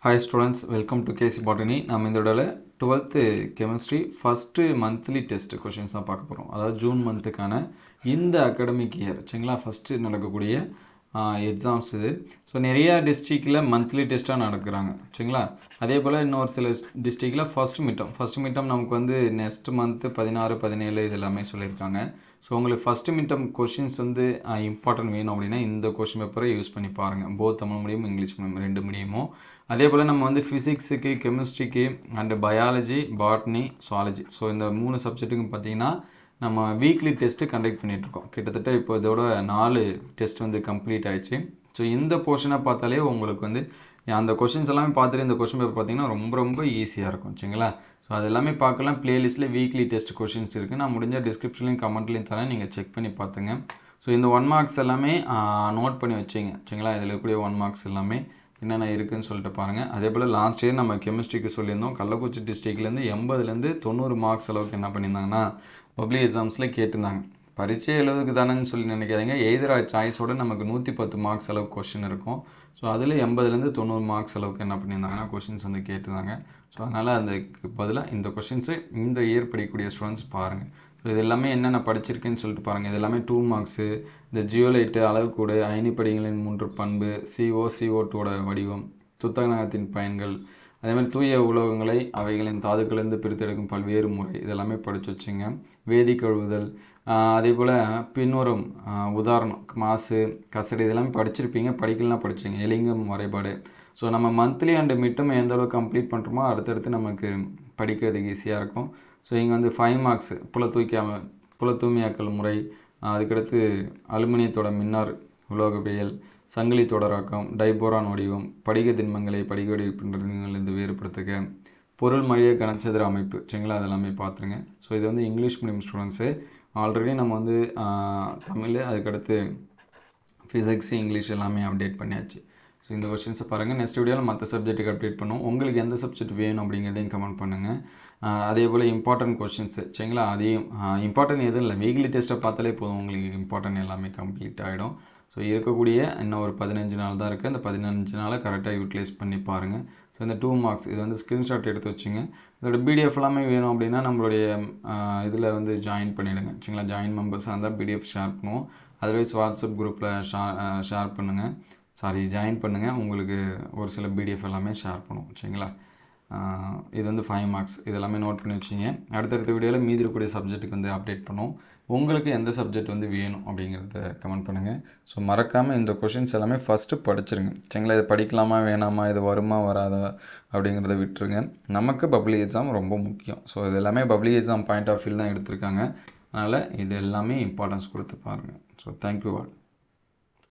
Hi students, welcome to KC Botany. நாம் இந்த தடவை 12th chemistry first monthly test questions தான் பார்க்க போகிறோம். அதாவது ஜூன் மந்த்துக்கான இந்த அகாடமிக் இயர் சரிங்களா ஃபஸ்ட்டு நடக்கக்கூடிய எக்ஸாம்ஸ் இது. ஸோ நிறையா டிஸ்ட்ரிக்டில் மந்த்லி டெஸ்ட்டாக நடக்கிறாங்க சரிங்களா. அதே போல் இன்னொரு சில டிஸ்ட்ரிக்டில் ஃபஸ்ட் மிட்டம் நமக்கு வந்து நெக்ஸ்ட் மந்த்து 16, 17 இது எல்லாமே சொல்லியிருக்காங்க. ஸோ உங்களுக்கு ஃபஸ்ட்டு மிட்டம் கொஷின்ஸ் வந்து இம்பார்ட்டன்ட் வேணும் அப்படின்னா இந்த கொஷின் பேப்பரை யூஸ் பண்ணி பாருங்கள். Both Tamil medium English medium ரெண்டு மீடியமும். அதே போல் நம்ம வந்து ஃபிசிக்ஸுக்கு, கெமிஸ்ட்ரிக்கு and biology, botany, zoology so இந்த 3 சப்ஜெக்ட்டுக்கும் பார்த்திங்கன்னா நம்ம வீக்லி டெஸ்ட்டு கண்டக்ட் பண்ணிகிட்ருக்கோம். கிட்டத்தட்ட இப்போ இதோட 4 டெஸ்ட் வந்து கம்ப்ளீட் ஆகிடுச்சு. ஸோ இந்த போர்ஷனை பார்த்தாலே உங்களுக்கு வந்து அந்த கொஷின்ஸ் எல்லாமே பார்த்துட்டு இந்த கொஷின் பேப்பர் பார்த்திங்கன்னா ரொம்ப ஈஸியாக இருக்கும் சரிங்களா. ஸோ அது எல்லாமே பார்க்கலாம். ப்ளேலிஸ்ட்டில் வீக்லி டெஸ்ட் கொஷின்ஸ் இருக்குது. நான் முடிஞ்ச டிஸ்கிரிப்ஷன்லையும் கமெண்ட்லையும் தரேன், நீங்கள் செக் பண்ணி பார்த்துங்க. ஸோ இந்த 1 மார்க்ஸ் எல்லாமே நோட் பண்ணி வச்சிங்க சரிங்களா. இதில் இருக்கக்கூடிய 1 மார்க்ஸ் எல்லாமே என்னென்ன இருக்குதுன்னு சொல்லிட்டு பாருங்கள். அதே போல் லாஸ்ட் இயர் நம்ம கெமிஸ்ட்ரிக்கு சொல்லியிருந்தோம். கள்ளக்குறிச்சி டிஸ்ட்ரிக்ட்லேருந்து 80லேருந்து 90 மார்க்ஸ் அளவுக்கு என்ன பண்ணியிருந்தாங்கன்னா பப்ளிக் எக்ஸாம்ஸில் கேட்டிருந்தாங்க. பரீட்சை எழுதுக்கு தானேன்னு சொல்லி நினைக்காதீங்க. எய்தர் சாய்ஸோடு நமக்கு 110 மார்க்ஸ் அளவுக்கு கொஷின் இருக்கும். ஸோ அதில் 80லேருந்து 90 மார்க்ஸ் அளவுக்கு என்ன பண்ணியிருந்தாங்கன்னா கொஷின்ஸ் வந்து கேட்டிருந்தாங்க. ஸோ அதனால் அதுக்கு பதிலாக இந்த கொஷின்ஸு இந்த இயர் படிக்கக்கூடிய ஸ்டூடெண்ட்ஸ் பாருங்கள். ஸோ இது எல்லாமே என்னென்ன படிச்சிருக்கேன்னு சொல்லிட்டு பாருங்கள். இது எல்லாமே 2 மார்க்ஸு. இந்த ஜியோலைட்டு, அளவுக்கூடு, அயனிப்படிகளின் 3 பண்பு, CO2ஓட வடிவம், துத்தநாகத்தின் பயன்கள், அதேமாதிரி தூய உலோகங்களை அவைகளின் தாதுக்களிலிருந்து பிரித்தெடுக்கும் பல்வேறு முறை இதெல்லாமே படித்து வச்சுங்க. வேதி கழுவுதல், அதே போல் பின்வரும் உதாரணம் மாசு, கசடு இதெல்லாமே படிச்சிருப்பீங்க. படிக்கலாம் படிச்சிங்க. எலிங்கம் வரைபாடு. ஸோ நம்ம மந்த்லி அண்டு மிட்டம் எந்த அளவுக்கு கம்ப்ளீட் பண்ணுறோமோ அடுத்தடுத்து நமக்கு படிக்கிறதுக்கு ஈஸியாக இருக்கும். ஸோ இங்கே வந்து 5 மார்க்ஸ் புல தூய்மையாக்கல் முறை, அதுக்கடுத்து அலுமினியத்தோட மின்னார் உலோகவியல், சங்கிலி தொடராக்கம், டைபோரான் வடிவம், படிக திண்மங்களை படிக வடிவங்களிலிருந்து வேறுபடுத்துக, பொருள் மழிய கனச்சதுர அமைப்பு சரிங்களா. அதெல்லாமே பார்த்துருங்க. ஸோ இது வந்து இங்கிலீஷ் மீடியம் ஸ்டூடெண்ட்ஸு. ஆல்ரெடி நம்ம வந்து தமிழ், அதுக்கடுத்து ஃபிசிக்ஸ், இங்கிலீஷ் எல்லாமே அப்டேட் பண்ணியாச்சு. ஸோ இந்த கொஷின்ஸை பாருங்கள். நெக்ஸ்ட் வீடியோவில் மற்ற சப்ஜெக்ட்டுக்கு அப்டேட் பண்ணுவோம். உங்களுக்கு எந்த சப்ஜெக்ட் வேணும் அப்படிங்கிறதையும் கமெண்ட் பண்ணுங்கள். அதே போல் இம்பார்ட்டன்ட் கொஷின்ஸு சரிங்களா. அதையும் இம்பார்ட்டன்ட் எதுவும் இல்லை, வீக்லி டெஸ்ட்டை பார்த்தாலே போதும், உங்களுக்கு இம்பார்ட்டன்ட் எல்லாமே கம்ப்ளீட் ஆகிடும். ஸோ இருக்கக்கூடிய இன்னும் ஒரு 15 நாள் தான் இருக்குது. அந்த 15 நாளை கரெக்டாக யூட்டிலைஸ் பண்ணி பாருங்கள். ஸோ இந்த 2 மார்க்ஸ் இது வந்து ஸ்க்ரீன்ஷாட் எடுத்து வச்சுங்க. இதோட பிடிஎஃப் எல்லாமே வேணும் அப்படின்னா நம்மளுடைய இதில் வந்து ஜாயின் பண்ணிவிடுங்க சரிங்களா. ஜாயின் மெம்பர்ஸாக இருந்தால் பிடிஎஃப் ஷேர் பண்ணுவோம். அதர்வைஸ் வாட்ஸ்அப் குரூப்பில் ஷேர் பண்ணுங்கள், ஜாயின் பண்ணுங்கள். உங்களுக்கு ஒரு சில பிடிஎஃப் எல்லாமே ஷேர் பண்ணுவோம் சரிங்களா. இது வந்து 5 மார்க்ஸ் இதெல்லாமே நோட் பண்ணி வச்சிங்க. அடுத்தடுத்த வீடியோவில் மீதி இருக்கக்கூடிய சப்ஜெக்ட்டுக்கு வந்து அப்டேட் பண்ணுவோம். உங்களுக்கு எந்த சப்ஜெக்ட் வந்து வேணும் அப்படிங்கிறத கமெண்ட் பண்ணுங்கள். ஸோ மறக்காமல் இந்த கொஷின்ஸ் எல்லாமே ஃபஸ்ட்டு படிச்சிருங்க சரிங்களா. இது படிக்கலாமா வேணாமா, இது வருமா வராதா அப்படிங்கிறத விட்டுருங்க. நமக்கு பப்ளிக் எக்ஸாம் ரொம்ப முக்கியம். ஸோ இது எல்லாமே public exam point of view தான் எடுத்திருக்காங்க. அதனால் இது எல்லாமே இம்பார்ட்டன்ஸ் கொடுத்து பாருங்கள். So thank you all.